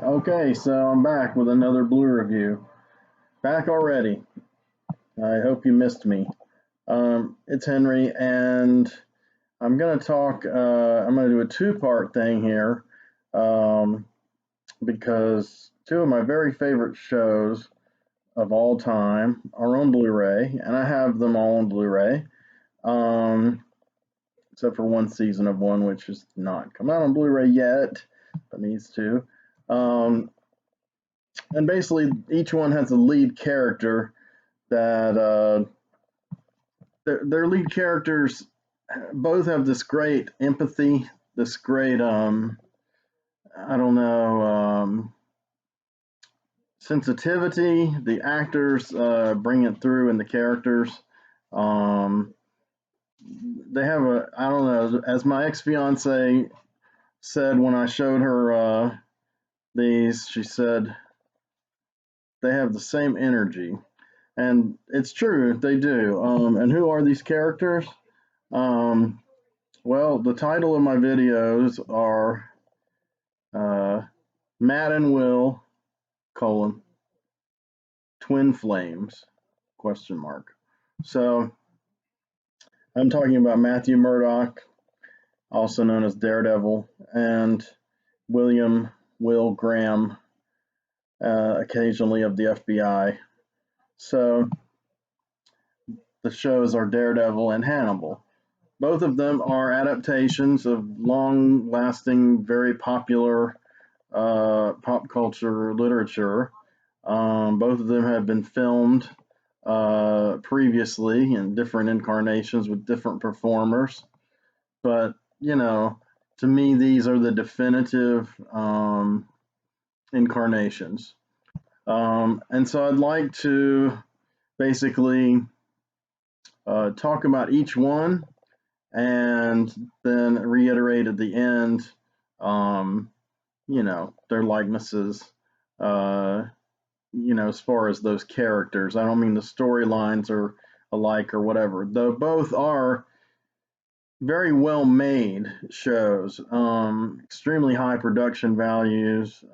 Okay, so I'm back with another Blue review. Back already. I hope you missed me. It's Henry, and I'm going to talk, I'm going to do a two-part thing here because two of my very favorite shows of all time are on Blu-ray, and I have them all on Blu-ray, except for one season of one, which is not come out on Blu-ray yet, but needs to. And basically, each one has a lead character that their lead characters both have this great empathy, this great I don't know sensitivity. The actors bring it through in the characters. They have a, I don't know, as my ex-fiance said when I showed her these, she said they have the same energy. And it's true, they do. And who are these characters? Well, the title of my videos are Matt and Will, Twin Flames, question mark. So I'm talking about Matthew Murdock, also known as Daredevil, and Will Graham, occasionally of the FBI. So the shows are Daredevil and Hannibal. Both of them are adaptations of long-lasting, very popular pop culture literature. Both of them have been filmed previously in different incarnations with different performers. But, you know, to me, these are the definitive incarnations. And so I'd like to basically talk about each one and then reiterate at the end, you know, their likenesses, you know, as far as those characters. I don't mean the storylines are alike or whatever, though both are very well made shows, extremely high production values,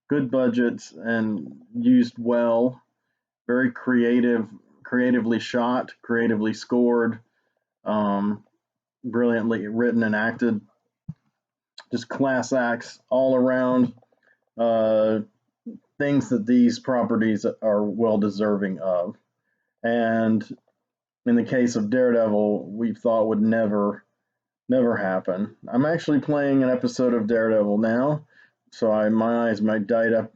good budgets, and used well, very creatively shot, creatively scored, brilliantly written and acted, just class acts all around, things that these properties are well deserving of. And in the case of Daredevil, we thought would never happen. I'm actually playing an episode of Daredevil now, so my eyes might dart up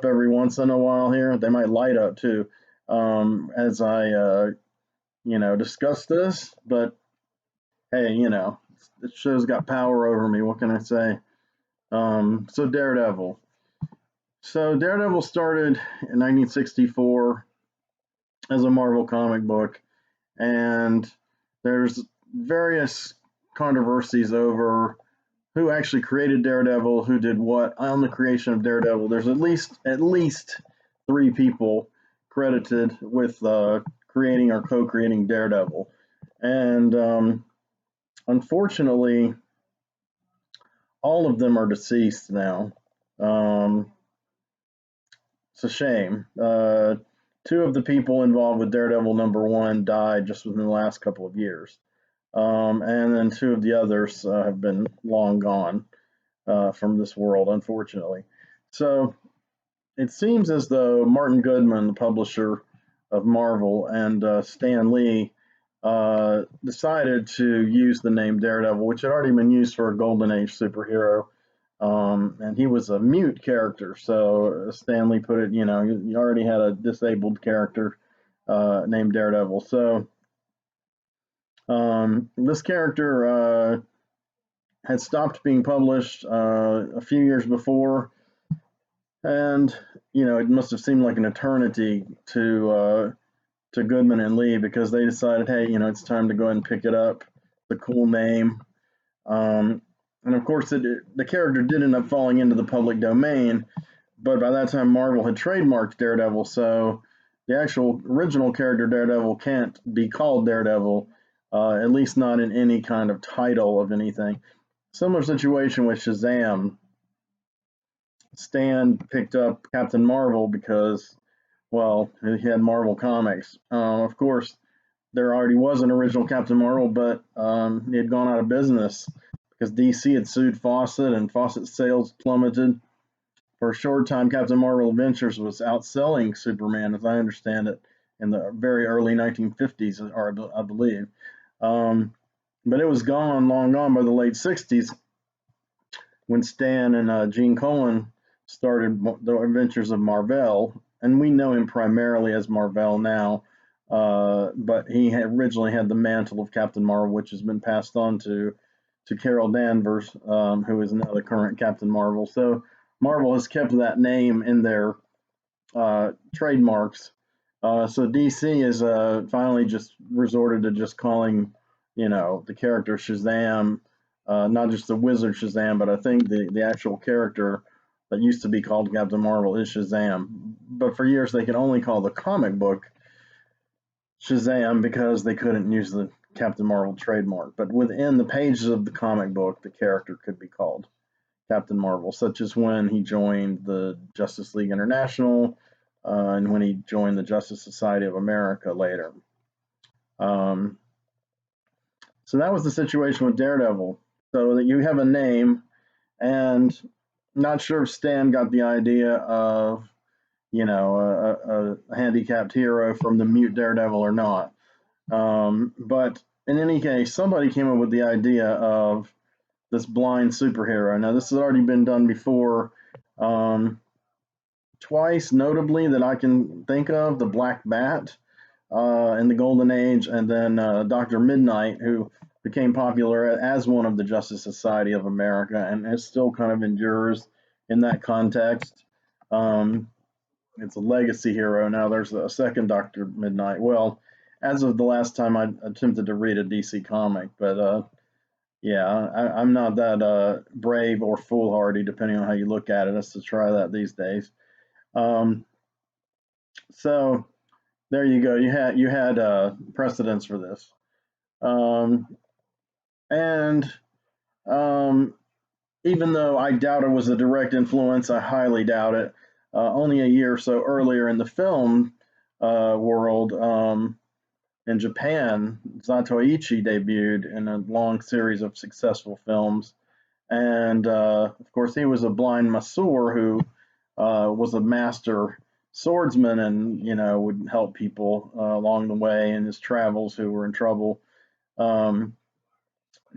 every once in a while here. They might light up too, as I you know, discuss this. But hey, you know, the show's got power over me. What can I say? So Daredevil. So Daredevil started in 1964 as a Marvel comic book, and there's various controversies over who actually created Daredevil, who did what on the creation of Daredevil. There's at least 3 people credited with creating or co-creating Daredevil, and unfortunately, all of them are deceased now. It's a shame. 2 of the people involved with Daredevil #1 died just within the last couple of years. And then 2 of the others have been long gone from this world, unfortunately. So it seems as though Martin Goodman, the publisher of Marvel, and Stan Lee decided to use the name Daredevil, which had already been used for a Golden Age superhero. And he was a mute character, so Stan Lee put it, you know, you already had a disabled character named Daredevil. So this character had stopped being published a few years before, and you know, it must have seemed like an eternity to Goodman and Lee, because they decided, hey, you know, it's time to go ahead and pick it up. It's a cool name. And of course, the character did end up falling into the public domain, but by that time, Marvel had trademarked Daredevil, so the actual original character Daredevil can't be called Daredevil, at least not in any kind of title of anything. Similar situation with Shazam. Stan picked up Captain Marvel because, well, he had Marvel Comics. Of course, there already was an original Captain Marvel, but he had gone out of business because DC had sued Fawcett, and Fawcett's sales plummeted. For a short time, Captain Marvel Adventures was outselling Superman, as I understand it, in the very early 1950s, or I believe. But it was gone, long gone by the late 60s when Stan and Gene Colan started the Adventures of Marvel, and we know him primarily as Marvel now. But he originally had the mantle of Captain Marvel, which has been passed on to Carol Danvers, who is now the current Captain Marvel. So Marvel has kept that name in their trademarks. So DC is finally just resorted to just calling, the character Shazam, not just the wizard Shazam, but I think the actual character that used to be called Captain Marvel is Shazam. But for years they could only call the comic book Shazam because they couldn't use the Captain Marvel trademark. But within the pages of the comic book, the character could be called Captain Marvel, such as when he joined the Justice League International and when he joined the Justice Society of America later. So that was the situation with Daredevil. So that you have a name, and not sure if Stan got the idea of, a handicapped hero from the mute Daredevil or not. But in any case, somebody came up with the idea of this blind superhero. Now, this has already been done before, twice, notably, that I can think of: the Black Bat in the Golden Age, and then Dr. Midnight, who became popular as one of the Justice Society of America, and it still kind of endures in that context. It's a legacy hero. Now there's a second Dr. Midnight. Well, as of the last time I attempted to read a DC comic, but yeah, I'm not that brave or foolhardy, depending on how you look at it, as to try that these days. So there you go. You had precedence for this, and even though I doubt it was a direct influence, I highly doubt it. Only a year or so earlier in the film world, in Japan, Zatoichi debuted in a long series of successful films. And of course, he was a blind masseur who was a master swordsman and, would help people along the way in his travels who were in trouble.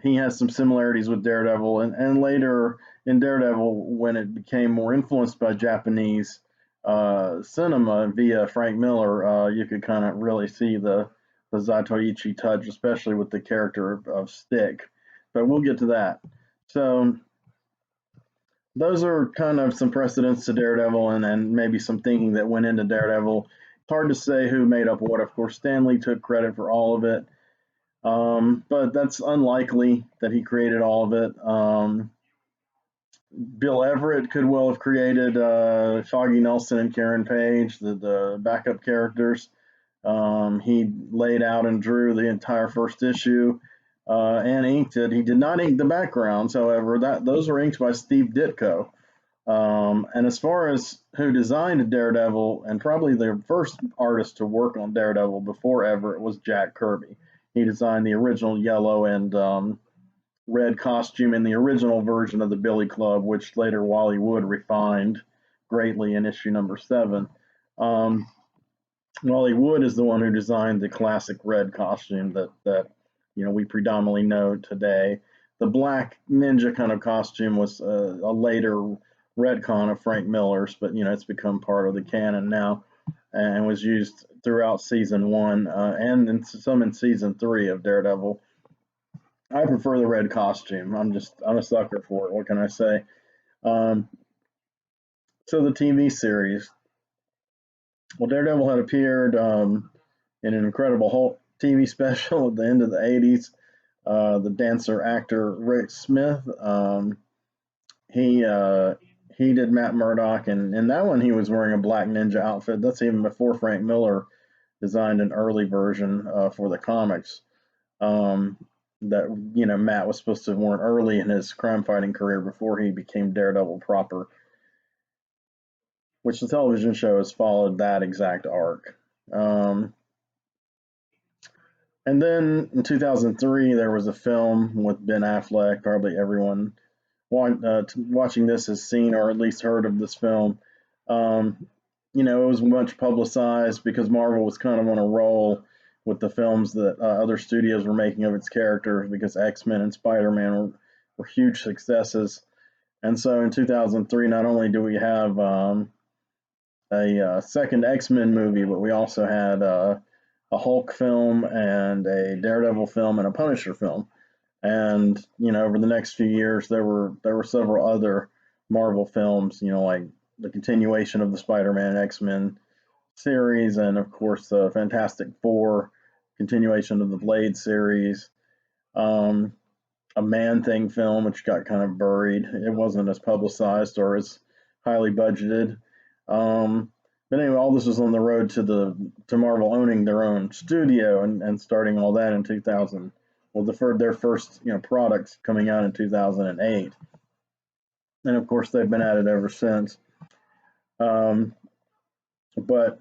He has some similarities with Daredevil, and later in Daredevil, when it became more influenced by Japanese cinema via Frank Miller, you could kind of really see the Zatoichi touch, especially with the character of Stick. But we'll get to that. So those are kind of some precedents to Daredevil, and maybe some thinking that went into Daredevil. It's hard to say who made up what. Of course, Stan Lee took credit for all of it. But that's unlikely that he created all of it. Bill Everett could well have created Foggy Nelson and Karen Page, the backup characters. He laid out and drew the entire first issue and inked it. He did not ink the backgrounds, however. Those were inked by Steve Ditko. And as far as who designed Daredevil, and probably the first artist to work on Daredevil before Everett, was Jack Kirby. He designed the original yellow and red costume in the original version of the Billy Club, which later Wally Wood refined greatly in issue number 7. Wally Wood is the one who designed the classic red costume that we predominantly know today. The black ninja kind of costume was a later retcon of Frank Miller's, but it's become part of the canon now, and was used throughout season 1 and some in season 3 of Daredevil. I prefer the red costume. I'm a sucker for it. What can I say? So the TV series. Well, Daredevil had appeared in an Incredible Hulk TV special at the end of the 80s. The dancer actor Rick Smith, he did Matt Murdock, and in that one he was wearing a black ninja outfit. That's even before Frank Miller designed an early version for the comics that Matt was supposed to have worn early in his crime fighting career before he became Daredevil proper. which the television show has followed that exact arc. Um, and then in 2003, there was a film with Ben Affleck. Probably everyone watching this has seen or at least heard of this film. Um, it was much publicized because Marvel was kind of on a roll with the films that other studios were making of its characters, because X-Men and Spider-Man were huge successes. And so in 2003, not only do we have a second X-Men movie, but we also had a Hulk film and a Daredevil film and a Punisher film. And over the next few years, there were several other Marvel films, like the continuation of the Spider-Man X-Men series, and of course the Fantastic Four, continuation of the Blade series, um, a Man Thing film which got kind of buried. It wasn't as publicized or as highly budgeted. Um, but anyway, all this was on the road to Marvel owning their own studio and starting all that in 2000. Well, their first products coming out in 2008, and of course they've been at it ever since. But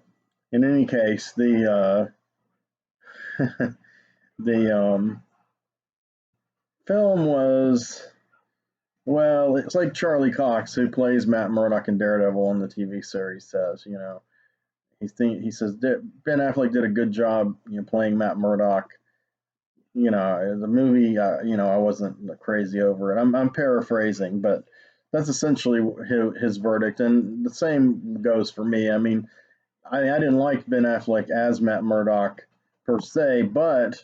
in any case, the film was, well, it's like Charlie Cox, who plays Matt Murdock in Daredevil on the TV series, says. He says Ben Affleck did a good job, playing Matt Murdock. The movie, I wasn't crazy over it. I'm paraphrasing, but that's essentially his verdict, and the same goes for me. I mean, I didn't like Ben Affleck as Matt Murdock per se, but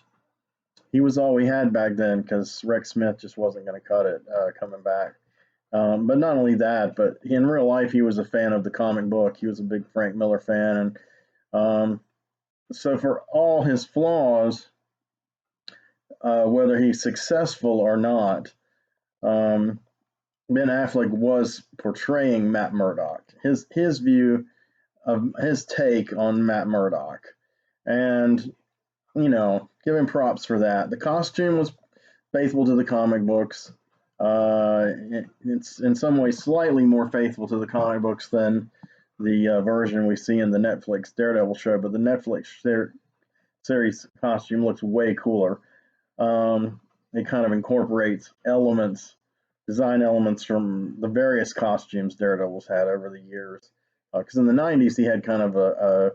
he was all we had back then because Rex Smith just wasn't going to cut it coming back. But not only that, but in real life, he was a fan of the comic book. He was a big Frank Miller fan. And so, for all his flaws, whether he's successful or not, um, Ben Affleck was portraying Matt Murdock, his view of his take on Matt Murdock. And, give him props for that. The costume was faithful to the comic books. It's in some ways slightly more faithful to the comic books than the version we see in the Netflix Daredevil show, but the Netflix series costume looks way cooler. It kind of incorporates design elements from the various costumes Daredevil's had over the years. Because in the 90s, he had kind of a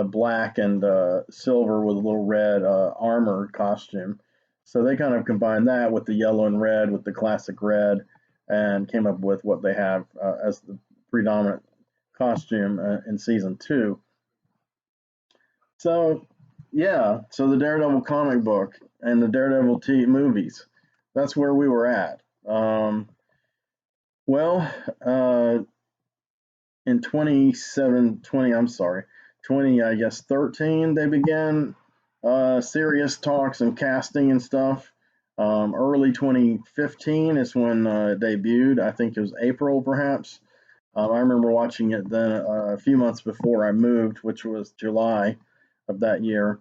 black and silver with a little red armor costume. So they kind of combined that with the yellow and red, with the classic red, and came up with what they have as the predominant costume in season 2. So, yeah, so the Daredevil comic book and the Daredevil movies, that's where we were at. Well, in 20, I guess 13, they began serious talks and casting and stuff. Early 2015 is when it debuted. I think it was April, perhaps. I remember watching it then a few months before I moved, which was July of that year,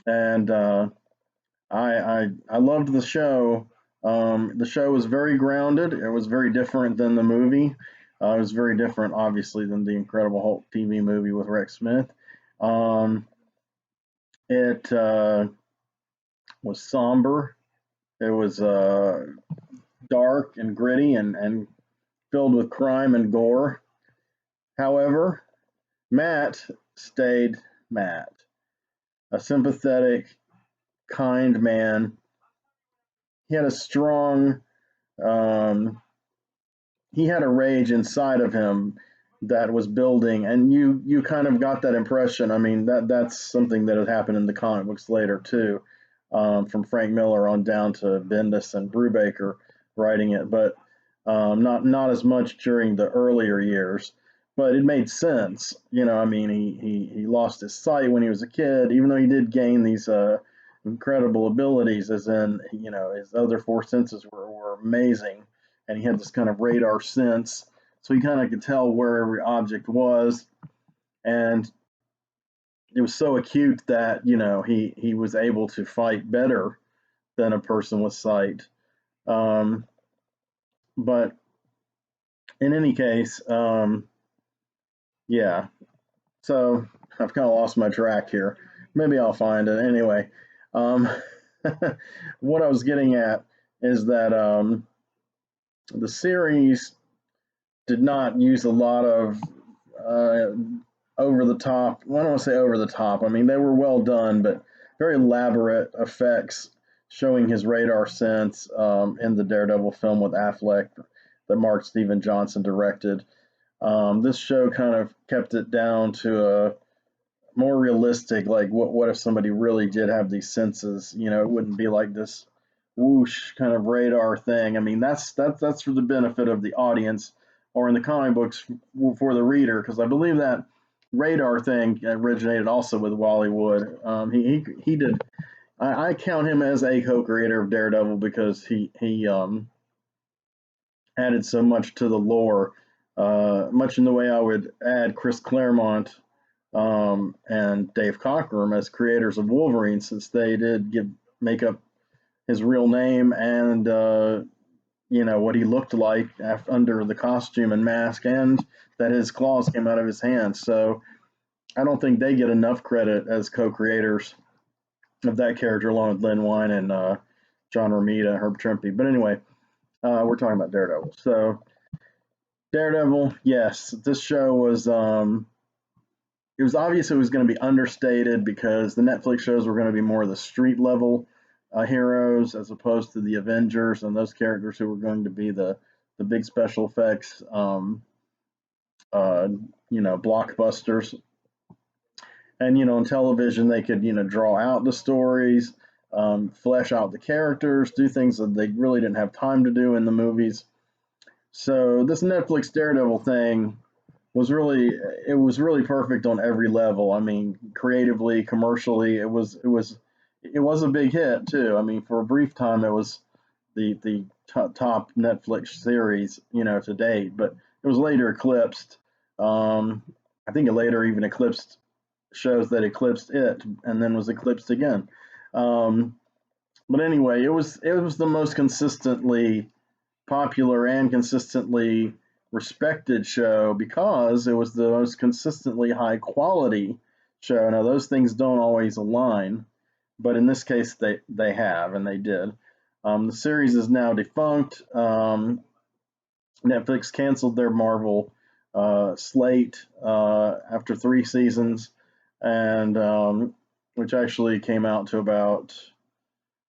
and I loved the show. The show was very grounded. It was very different than the movie. It was very different, obviously, than the Incredible Hulk TV movie with Rex Smith. It was somber. It was dark and gritty and filled with crime and gore. However, Matt stayed Matt, a sympathetic, kind man. He had a strong, he had a rage inside of him that was building, and you kind of got that impression. I mean, that's something that had happened in the comic books later too, from Frank Miller on down to Bendis and Brubaker writing it, but not as much during the earlier years. But it made sense, I mean, he lost his sight when he was a kid, even though he did gain these incredible abilities, as in, his other 4 senses were amazing, and he had this kind of radar sense, so he kind of could tell where every object was, and it was so acute that he was able to fight better than a person with sight. But in any case, yeah. So I've kind of lost my track here. Maybe I'll find it anyway. Um, what I was getting at is that the series did not use a lot of uh, over the top. Well, I don't want to say over the top. I mean, they were well done, but very elaborate effects showing his radar sense in the Daredevil film with Affleck that Mark Steven Johnson directed. This show kind of kept it down to a more realistic. Like, what if somebody really did have these senses? You know, it wouldn't be like this whoosh kind of radar thing. I mean, that's for the benefit of the audience, or in the comic books for the reader, because I believe that radar thing originated also with Wally Wood. He did. I count him as a co-creator of Daredevil because he added so much to the lore, much in the way I would add Chris Claremont and Dave Cockrum as creators of Wolverine, since they did make up his real name and what he looked like under the costume and mask, and that his claws came out of his hands. So I don't think they get enough credit as co-creators of that character, along with Lynn Wein and John Romita, Herb Trimpe. But anyway, we're talking about Daredevil. So Daredevil, yes, this show was. It was obvious it was going to be understated because the Netflix shows were going to be more of the street level heroes as opposed to the Avengers and those characters who were going to be the big special effects, uh, blockbusters. And on television they could draw out the stories, flesh out the characters, do things that they really didn't have time to do in the movies. So this Netflix Daredevil thing was really perfect on every level. I mean, creatively, commercially, it was a big hit too. I mean, for a brief time, it was the top Netflix series to date, but it was later eclipsed. I think it later even eclipsed shows that eclipsed it, and then was eclipsed again. Um, but anyway, it was the most consistently popular and consistently respected show because it was the most consistently high quality show. Now those things don't always align, but in this case they have, and they did. The series is now defunct. Netflix canceled their Marvel slate after 3 seasons, and which actually came out to about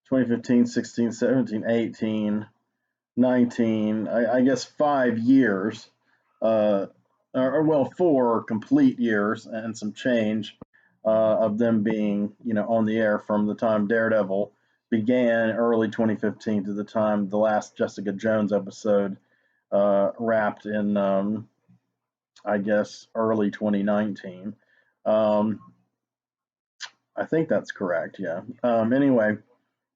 2015, 16, 17, 18, 19, I guess 5 years, uh, or well, 4 complete years and some change of them being, on the air from the time Daredevil began early 2015 to the time the last Jessica Jones episode wrapped in, I guess, early 2019. Um, I think that's correct, yeah. Anyway,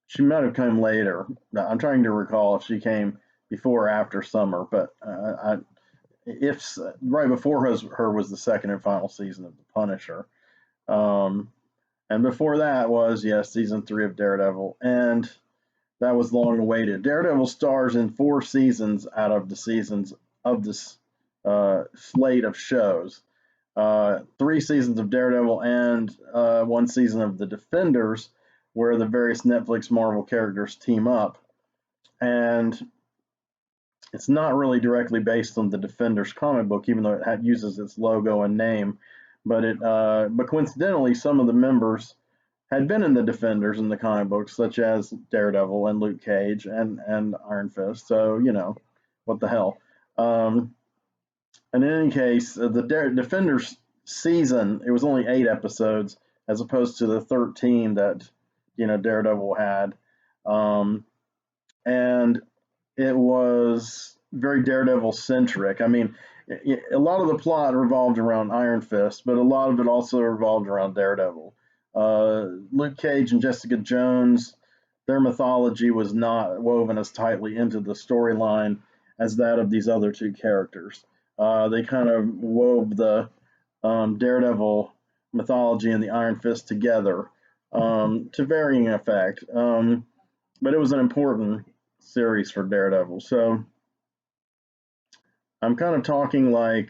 she might have come later. I'm trying to recall if she came before or after summer, but if right before her was the second and final season of The Punisher, um, and before that was season 3 of Daredevil, and that was long awaited. Daredevil stars in 4 seasons out of the seasons of this slate of shows. 3 seasons of Daredevil and 1 season of The Defenders, where the various Netflix Marvel characters team up. And it's not really directly based on the Defenders comic book, even though it uses its logo and name. But coincidentally, some of the members had been in the Defenders in the comic books, such as Daredevil and Luke Cage and Iron Fist. So what the hell. And in any case, the Defenders season, it was only 8 episodes as opposed to the 13 that Daredevil had, and it was very Daredevil centric. I mean, a lot of the plot revolved around Iron Fist, but a lot of it also revolved around Daredevil. Luke Cage and Jessica Jones, their mythology was not woven as tightly into the storyline as that of these other two characters. They kind of wove the Daredevil mythology and the Iron Fist together to varying effect. But it was an important series for Daredevil. So I'm kind of talking like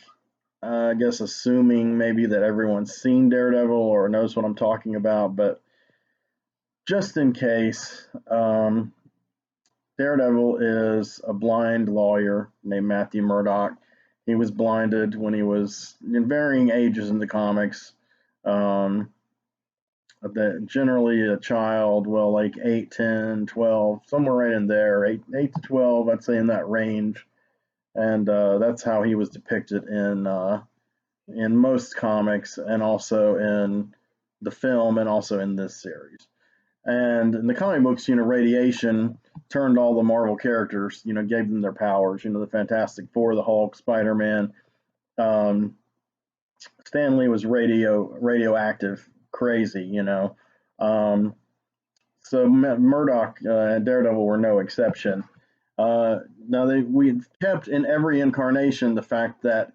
I guess assuming maybe that everyone's seen Daredevil or knows what I'm talking about, but just in case, Daredevil is a blind lawyer named Matthew Murdock. He was blinded when he was in varying ages in the comics. Um, Generally a child, well, like 8, 10, 12, somewhere right in there, 8 to 12, I'd say in that range. And that's how he was depicted in most comics and also in the film and also in this series. And in the comic books, radiation turned all the Marvel characters, gave them their powers, the Fantastic Four, the Hulk, Spider-Man. Um, Stan Lee was radioactive, crazy, Um, so Murdock and Daredevil were no exception. Now we kept in every incarnation the fact that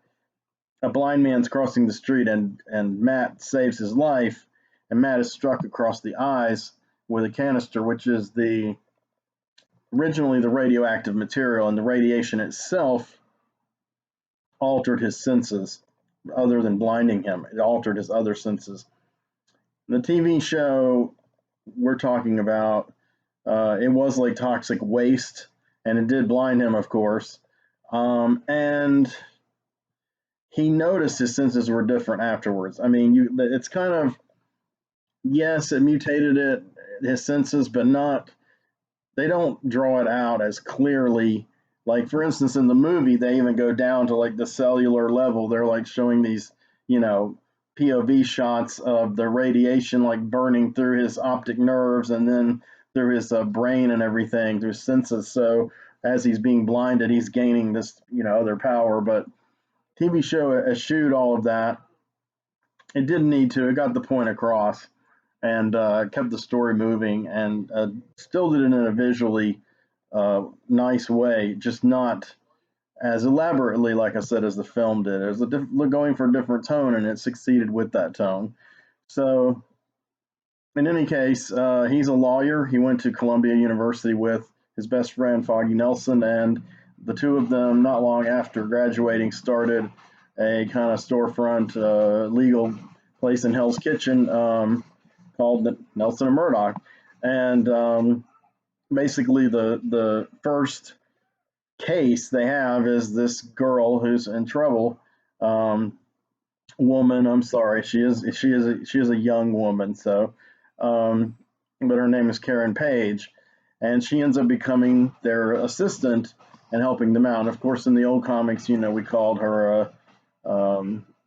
a blind man's crossing the street and Matt saves his life, and Matt is struck across the eyes with a canister, which is originally the radioactive material, and the radiation itself altered his senses. Other than blinding him, it altered his other senses. The TV show we're talking about, it was like toxic waste, and it did blind him, of course. And he noticed his senses were different afterwards. I mean, it's kind of, yes, it mutated his senses, but not. They don't draw it out as clearly. Like, for instance, in the movie, they even go down to like the cellular level. They're like showing these, you know, POV shots of the radiation like burning through his optic nerves and then through his brain and everything, through his senses. So as he's being blinded, he's gaining this, other power. But TV show eschewed all of that. It didn't need to. It got the point across and kept the story moving and still did it in a visually nice way, just not as elaborately, like I said, as the film did. It was going for a different tone, and it succeeded with that tone. So, in any case, he's a lawyer. He went to Columbia University with his best friend, Foggy Nelson, and the two of them, not long after graduating, started a kind of storefront legal place in Hell's Kitchen called Nelson and Murdock. And basically, the first case they have is this girl who's in trouble. Um, Woman, I'm sorry, she is a young woman. So, um, but her name is Karen Page, and she ends up becoming their assistant and helping them out. And of course, in the old comics, we called her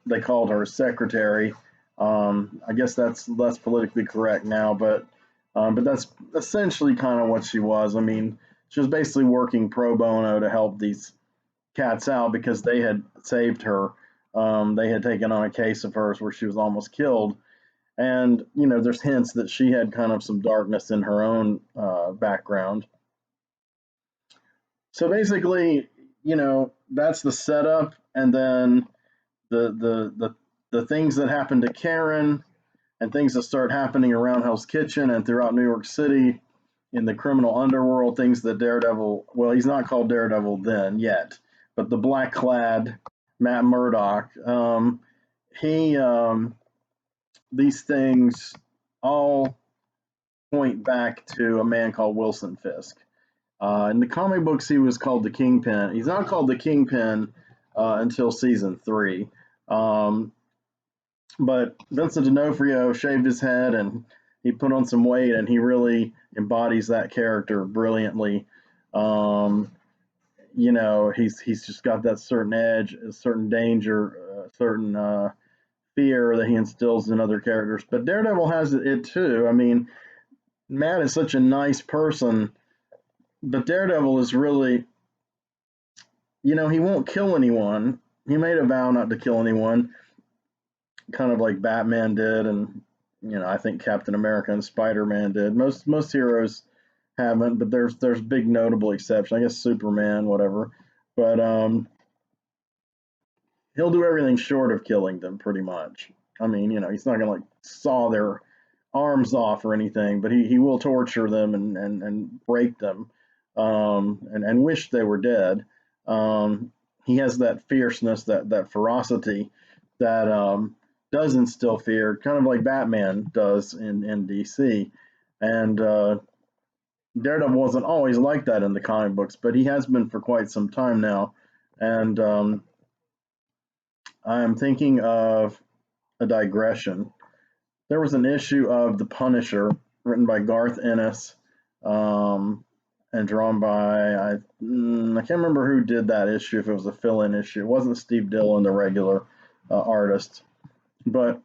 they called her secretary. I guess that's less politically correct now, but that's essentially kind of what she was. I mean, she was basically working pro bono to help these cats out because they had saved her. They had taken on a case of hers where she was almost killed, and there's hints that she had kind of some darkness in her own background. So basically, that's the setup, and then the things that happen to Karen and things that start happening around Hell's Kitchen and throughout New York City in the criminal underworld, things that Daredevil, well, he's not called Daredevil then yet, but the black clad Matt Murdock, he, these things all point back to a man called Wilson Fisk. In the comic books, he was called the Kingpin. He's not called the Kingpin until season 3. Um, but Vincent D'Onofrio shaved his head and he put on some weight, and he really embodies that character brilliantly. Um, he's just got that certain edge, a certain danger, a certain fear that he instills in other characters. But Daredevil has it too. I mean, Matt is such a nice person, but Daredevil is really, he won't kill anyone. He made a vow not to kill anyone, kind of like Batman did, and I think Captain America and Spider-Man did. Most heroes haven't, but there's big notable exceptions. I guess Superman, whatever. But he'll do everything short of killing them, pretty much. I mean, he's not gonna like saw their arms off or anything, but he will torture them and break them, and wish they were dead. Um, he has that fierceness, that ferocity that does instill fear, kind of like Batman does in DC. And Daredevil wasn't always like that in the comic books, but he has been for quite some time now. And I'm thinking of a digression. There was an issue of The Punisher written by Garth Ennis and drawn by, I can't remember who did that issue, if it was a fill-in issue. It wasn't Steve Dillon, the regular artist. But,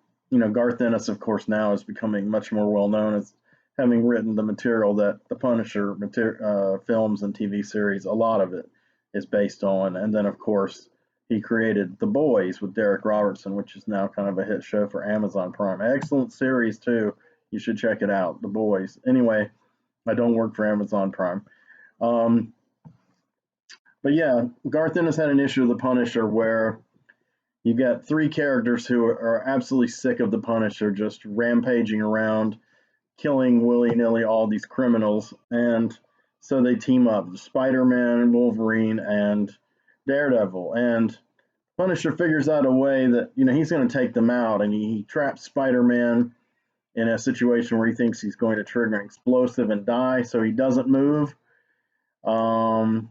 Garth Ennis, of course, now is becoming much more well-known as having written the material that the Punisher films and TV series, a lot of it is based on. And then, of course, he created The Boys with Derek Robertson, which is now kind of a hit show for Amazon Prime. Excellent series, too. You should check it out, The Boys. Anyway, I don't work for Amazon Prime. But yeah, Garth Ennis had an issue with The Punisher where you got three characters who are absolutely sick of the Punisher, just rampaging around, killing willy-nilly all these criminals. And so they team up, Spider-Man, Wolverine, and Daredevil. And Punisher figures out a way that, he's going to take them out, and he traps Spider-Man in a situation where he thinks he's going to trigger an explosive and die, so he doesn't move. And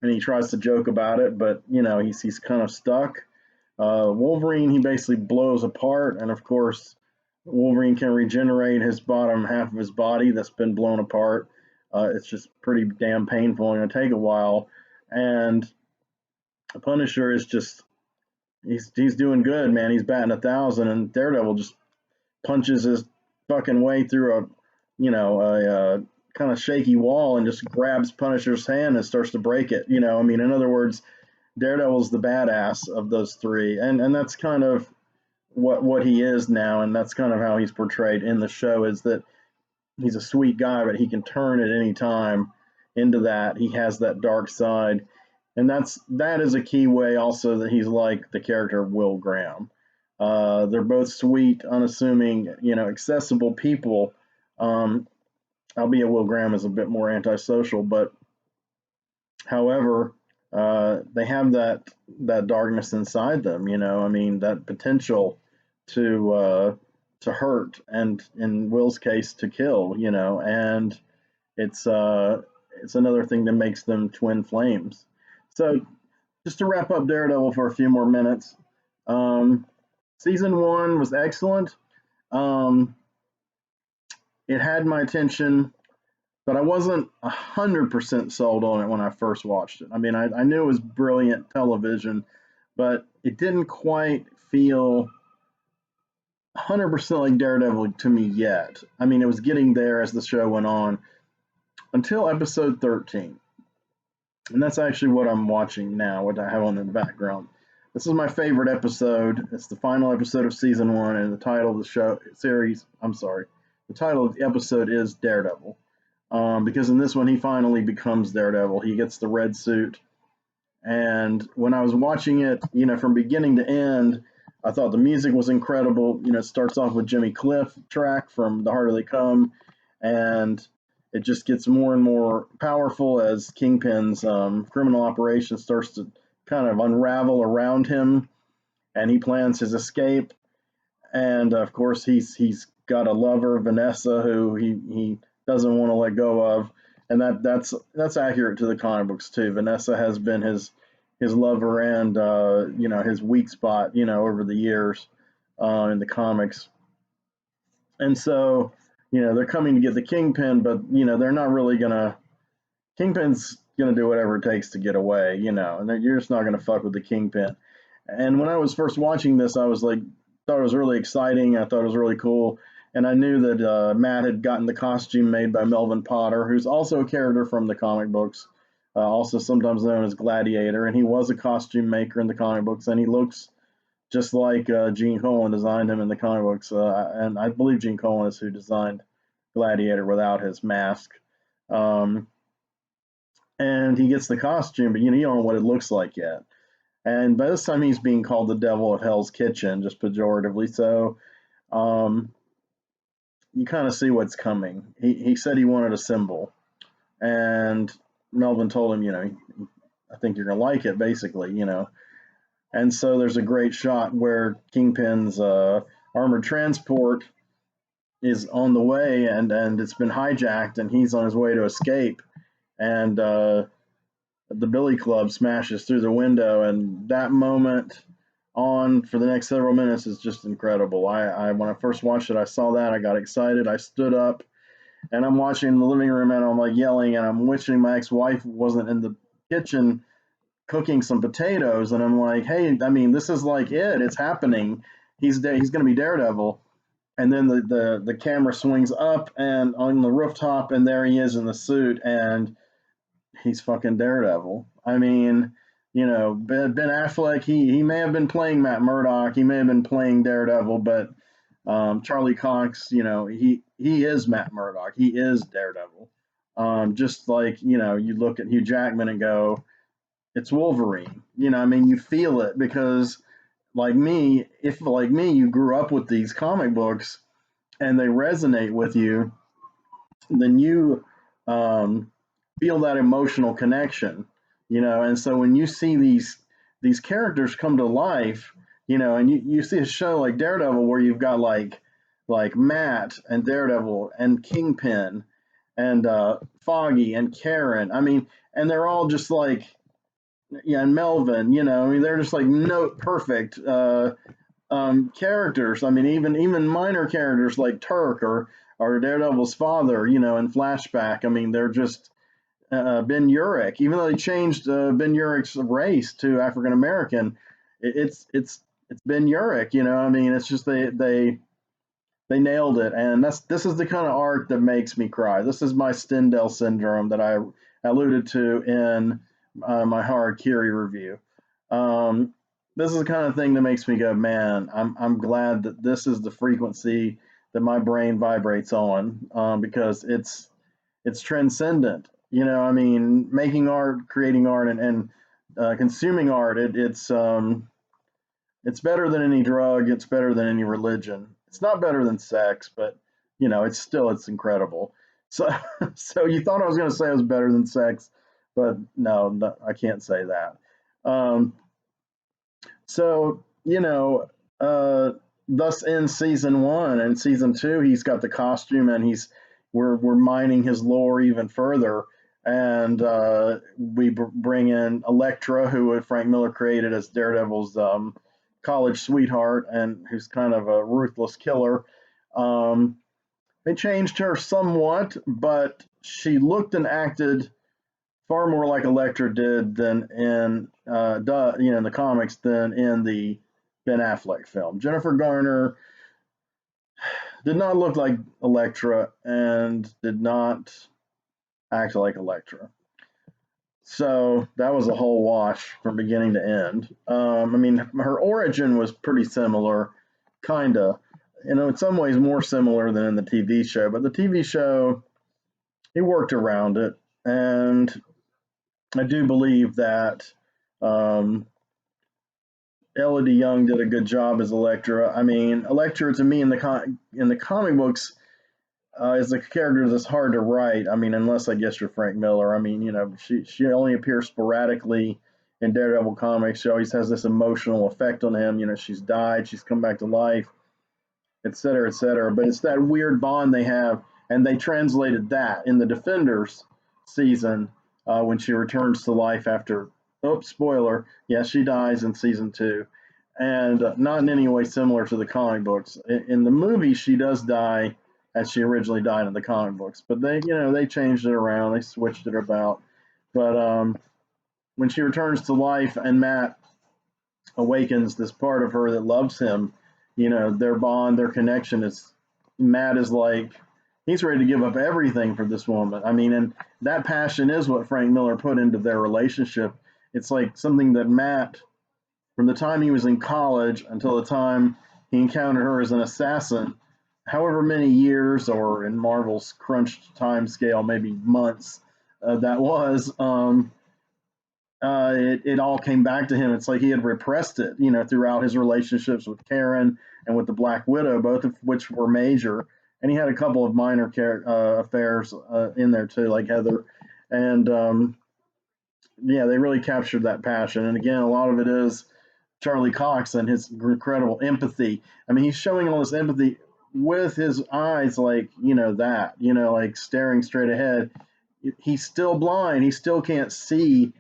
he tries to joke about it, but, he's kind of stuck. Wolverine, he basically blows apart, and of course, Wolverine can regenerate his bottom half of his body that's been blown apart. It's just pretty damn painful and it'll take a while. And the Punisher is just, he's doing good, man. He's batting 1,000, and Daredevil just punches his fucking way through a kind of shaky wall and just grabs Punisher's hand and starts to break it. In other words, Daredevil's the badass of those three, and that's kind of what he is now, and that's kind of how he's portrayed in the show, is that he's a sweet guy, but he can turn at any time into that. He has that dark side, and that is a key way also that he's like the character of Will Graham. They're both sweet, unassuming, accessible people. Albeit Will Graham is a bit more antisocial, but however, they have that darkness inside them, that potential to hurt, and in Will's case to kill, and it's another thing that makes them twin flames. So just to wrap up Daredevil for a few more minutes, season 1 was excellent. It had my attention, but I wasn't 100% sold on it when I first watched it. I mean, I knew it was brilliant television, but it didn't quite feel 100% like Daredevil to me yet. I mean, it was getting there as the show went on until episode 13. And that's actually what I'm watching now, what I have on in the background. This is my favorite episode. It's the final episode of season 1, and the title of the title of the episode is Daredevil. Because in this one, he finally becomes Daredevil. He gets the red suit. And when I was watching it, from beginning to end, I thought the music was incredible. It starts off with Jimmy Cliff track from The Harder They Come, and it just gets more and more powerful as Kingpin's criminal operation starts to kind of unravel around him, and he plans his escape. And of course, he's got a lover, Vanessa, who he doesn't want to let go of, and that's accurate to the comic books too. Vanessa has been his lover and his weak spot over the years in the comics, and so they're coming to get the Kingpin, but they're not really gonna. Kingpin's gonna do whatever it takes to get away, and you're just not gonna fuck with the Kingpin. And when I was first watching this, I was like, thought it was really exciting. I thought it was really cool. And I knew that Matt had gotten the costume made by Melvin Potter, who's also a character from the comic books, also sometimes known as Gladiator. And he was a costume maker in the comic books, and he looks just like Gene Colan designed him in the comic books. And I believe Gene Colan is who designed Gladiator without his mask. And he gets the costume, but you don't know what it looks like yet. And by this time, he's being called the Devil of Hell's Kitchen, just pejoratively. So you kind of see what's coming. He said he wanted a symbol, and Melvin told him, I think you're gonna like it, basically, you know. And so there's a great shot where Kingpin's armored transport is on the way, and it's been hijacked, and he's on his way to escape, and the Billy Club smashes through the window, and that moment on for the next several minutes is just incredible. I when I first watched it, I saw that, I got excited, I stood up, and I'm watching in the living room, and I'm like yelling, and I'm wishing my ex-wife wasn't in the kitchen cooking some potatoes, and I'm like, hey, I mean, this is like it's happening. He's going to be Daredevil, and then the camera swings up and on the rooftop, and there he is in the suit, and he's fucking Daredevil. I mean, you know, Ben Affleck, he may have been playing Matt Murdock, he may have been playing Daredevil, but Charlie Cox, you know, he is Matt Murdock, he is Daredevil. Just like, you know, you look at Hugh Jackman and go, it's Wolverine. You know, I mean, you feel it because, like me, if like me, you grew up with these comic books and they resonate with you, then you feel that emotional connection, you know. And so when you see these characters come to life, you know, and you see a show like Daredevil where you've got like Matt and Daredevil and Kingpin and Foggy and Karen. I mean, and they're all just like, yeah, and Melvin, you know, I mean, they're just like note perfect characters. I mean, even minor characters like Turk or Daredevil's father, you know, in flashback. I mean, they're just Ben Urich. Even though they changed Ben Urich's race to African American, it's Ben Urich. You know, I mean, it's just they nailed it, and this is the kind of art that makes me cry. This is my Stendhal syndrome that I alluded to in my Harakiri review. Um, this is the kind of thing that makes me go, man, I'm glad that this is the frequency that my brain vibrates on, because it's transcendent. You know, I mean, making art, creating art, and consuming art. It's better than any drug. It's better than any religion. It's not better than sex, but you know, it's incredible. So, so you thought I was going to say it was better than sex, but no, I can't say that. Um, so you know, thus ends season one, and season two, he's got the costume, and we're mining his lore even further, and we bring in Elektra, who Frank Miller created as Daredevil's college sweetheart, and who's kind of a ruthless killer. Um, they changed her somewhat, but she looked and acted far more like Elektra did than in you know, in the comics than in the Ben Affleck film. Jennifer Garner did not look like Elektra and did not act like Elektra. So that was a whole wash from beginning to end. I mean, her origin was pretty similar, kinda. You know, in some ways more similar than in the TV show, but the TV show, he worked around it, and I do believe that um, Elodie Young did a good job as Elektra. I mean, Elektra to me in the comic books is a character that's hard to write. I mean, unless I guess you're Frank Miller. I mean, you know, she only appears sporadically in Daredevil comics. She always has this emotional effect on him. You know, she's died, she's come back to life, et cetera, et cetera. But it's that weird bond they have, and they translated that in the Defenders season when she returns to life after. Oh, spoiler! Yeah, she dies in season two, and not in any way similar to the comic books. In the movie, she does die as she originally died in the comic books, but they changed it around, they switched it about. But when she returns to life and Matt awakens this part of her that loves him, you know, their bond, their connection is, Matt is like, he's ready to give up everything for this woman. I mean, and that passion is what Frank Miller put into their relationship. It's like something that Matt, from the time he was in college until the time he encountered her as an assassin, however many years, or in Marvel's crunched time scale, maybe months, that was, it all came back to him. It's like he had repressed it, you know, throughout his relationships with Karen and with the Black Widow, both of which were major. And he had a couple of minor affairs in there too, like Heather. And yeah, they really captured that passion. And again, a lot of it is Charlie Cox and his incredible empathy. I mean, he's showing all this empathy with his eyes, like, like staring straight ahead. He's still blind. He still can't see.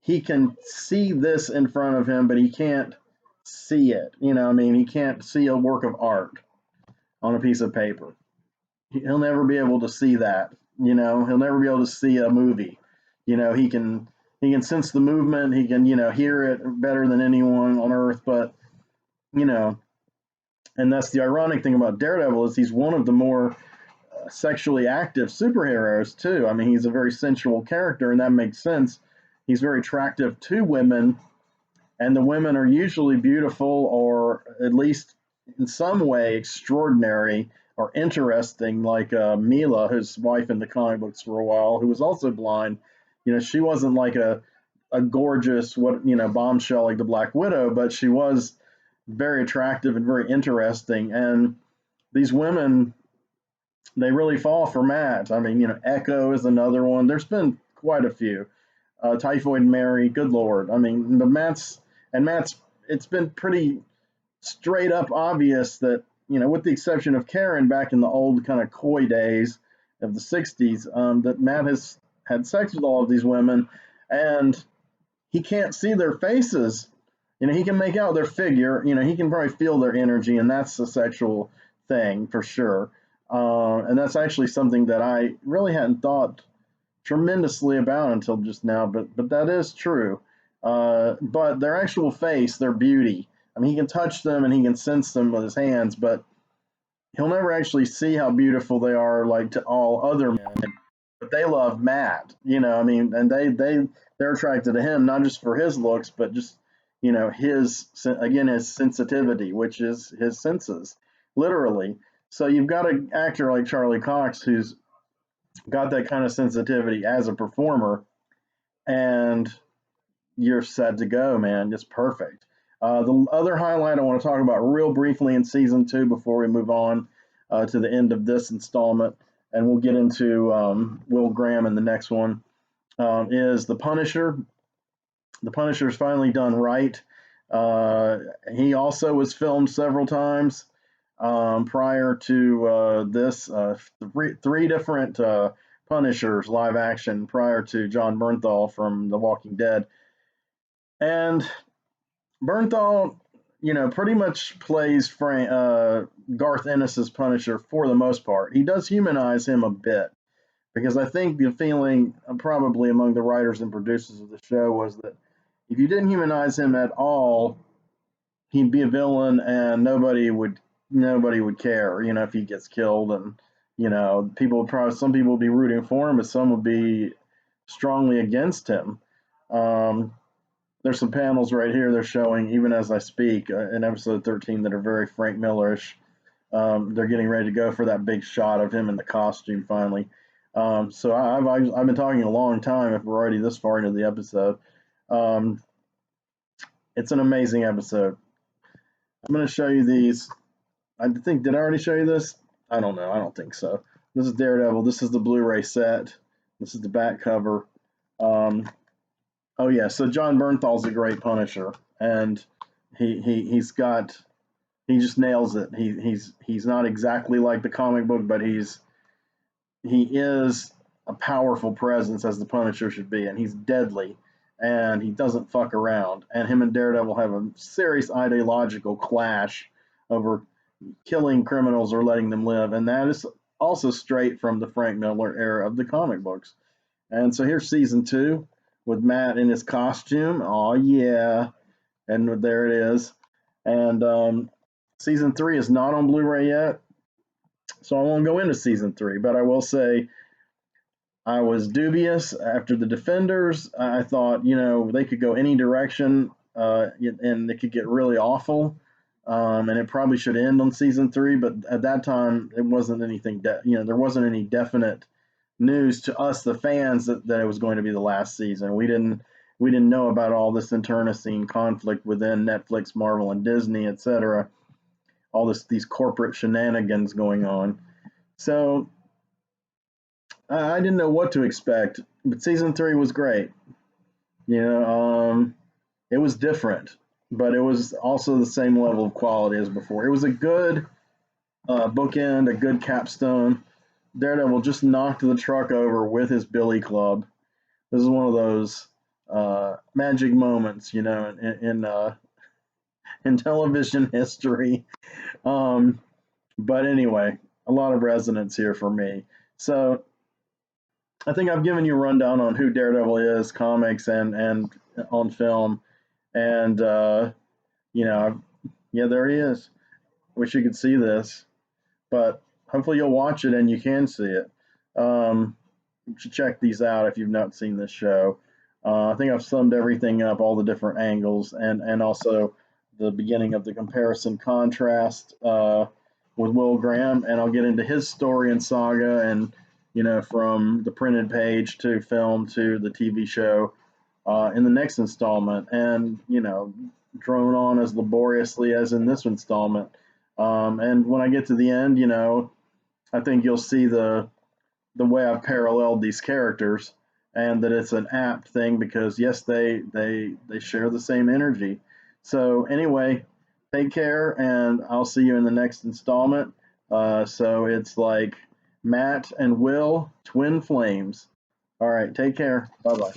He can see this in front of him, but he can't see it. I mean, he can't see a work of art on a piece of paper. He'll never be able to see that. He'll never be able to see a movie. He can sense the movement. He can hear it better than anyone on earth. But you know, and that's the ironic thing about Daredevil is he's one of the more sexually active superheroes too. I mean, he's a very sensual character, and that makes sense. He's very attractive to women, and the women are usually beautiful or at least in some way extraordinary or interesting, like Mila, his wife in the comic books for a while, who was also blind. She wasn't like a gorgeous bombshell like the Black Widow, but she was very attractive and very interesting. And these women, they really fall for Matt. I mean, Echo is another one. There's been quite a few. Typhoid Mary, good lord. I mean, Matt's. It's been pretty straight up obvious that with the exception of Karen back in the old kind of coy days of the '60s, that Matt has had sex with all of these women, and he can't see their faces. He can make out their figure. He can probably feel their energy, and that's a sexual thing for sure. And that's actually something that I really hadn't thought tremendously about until just now, but that is true. But their actual face, their beauty. I mean, he can touch them and he can sense them with his hands, but he'll never actually see how beautiful they are, like to all other men. But they love Matt, I mean, and they're attracted to him not just for his looks, but just his sensitivity, which is his senses, literally. So you've got an actor like Charlie Cox who's got that kind of sensitivity as a performer, and you're set to go, man. Just perfect. The other highlight I want to talk about real briefly in season 2 before we move on to the end of this installment, and we'll get into Will Graham in the next one, is The Punisher. The Punisher's finally done right. He also was filmed several times prior to this. Three different Punishers live action prior to John Bernthal from The Walking Dead. And Bernthal, pretty much plays Garth Ennis's Punisher for the most part. He does humanize him a bit because I think the feeling probably among the writers and producers of the show was that if you didn't humanize him at all, he'd be a villain and nobody would care, if he gets killed. And some people would be rooting for him, but some would be strongly against him. There's some panels right here they're showing, even as I speak, in episode 13 that are very Frank Millerish. They're getting ready to go for that big shot of him in the costume finally. So I've been talking a long time if we're already this far into the episode. It's an amazing episode. I'm going to show you these. I think, did I already show you this? I don't know. I don't think so. This is Daredevil. This is the Blu-ray set. This is the back cover. Oh yeah, so John Bernthal's a great Punisher, and he just nails it. He's not exactly like the comic book, but he is a powerful presence as the Punisher should be, and he's deadly, and he doesn't fuck around. And him and Daredevil have a serious ideological clash over killing criminals or letting them live, and that is also straight from the Frank Miller era of the comic books. And so here's season 2 with Matt in his costume. Oh yeah, and there it is. And season 3 is not on Blu-ray yet, so I won't go into season 3. But I will say I was dubious after the Defenders. I thought they could go any direction, and it could get really awful. And it probably should end on season 3, but at that time it wasn't anything. There wasn't any definite news to us, the fans, that it was going to be the last season. We didn't know about all this internecine conflict within Netflix, Marvel, and Disney, etc. All these corporate shenanigans going on. So I didn't know what to expect, but season 3 was great. You know, it was different, but it was also the same level of quality as before. It was a good bookend, a good capstone. Daredevil just knocked the truck over with his billy club. This is one of those magic moments, you know, in television history. Um, but anyway, a lot of resonance here for me. So I think I've given you a rundown on who Daredevil is, comics and on film, and you know, yeah, there he is. Wish you could see this, but hopefully you'll watch it and you can see it. You should check these out if you've not seen this show. I think I've summed everything up, all the different angles, and also the beginning of the comparison contrast with Will Graham, and I'll get into his story and saga, and you know, from the printed page to film to the TV show in the next installment, and you know, drone on as laboriously as in this installment. And when I get to the end, you know, I think you'll see the way I've paralleled these characters, and that it's an apt thing because yes, they share the same energy. So anyway, take care, and I'll see you in the next installment. So it's like Matt and Will, twin flames. All right, take care. Bye bye.